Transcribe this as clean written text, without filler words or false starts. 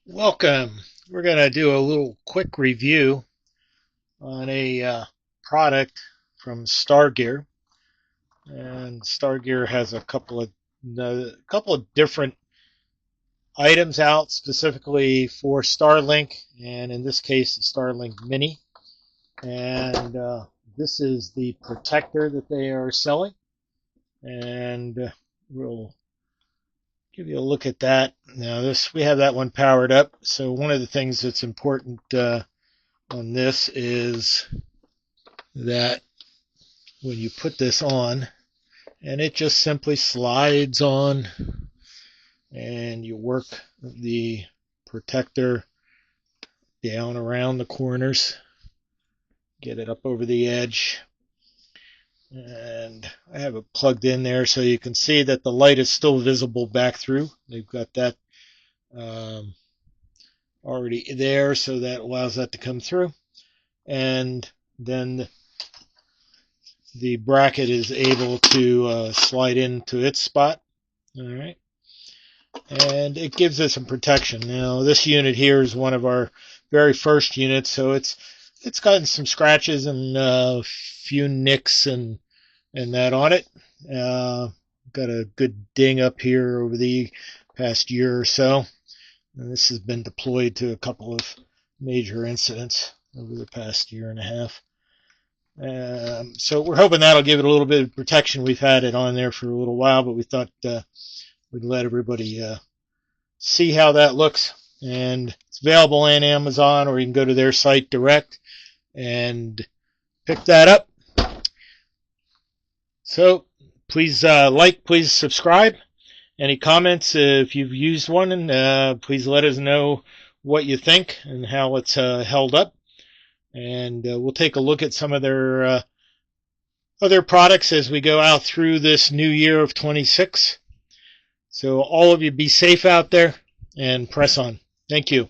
Welcome. We're going to do a little quick review on a product from StarGear, and StarGear has a couple of different items out specifically for Starlink, and in this case, the Starlink Mini. And this is the protector that they are selling, and we'll give you a look at that. Now, we have that one powered up. So one of the things that's important on this is that when you put this on, and it just simply slides on, and you work the protector down around the corners, get it up over the edge, and I have it plugged in there so you can see that the light is still visible back through. They've got that um, already there, so that allows that to come through. And then the bracket is able to slide into its spot. All right. And it gives us some protection. Now, this unit here is one of our very first units, so it's gotten some scratches and a few nicks and that on it. Got a good ding up here over the past year or so. And this has been deployed to a couple of major incidents over the past year and a half. So we're hoping that'll give it a little bit of protection. We've had it on there for a little while, but we thought we'd let everybody see how that looks. And it's available on Amazon, or you can go to their site direct and pick that up. So please please subscribe. Any comments if you've used one, and please let us know what you think and how it's held up. And we'll take a look at some of their other products as we go out through this new year of 26. So all of you be safe out there and press on. Thank you.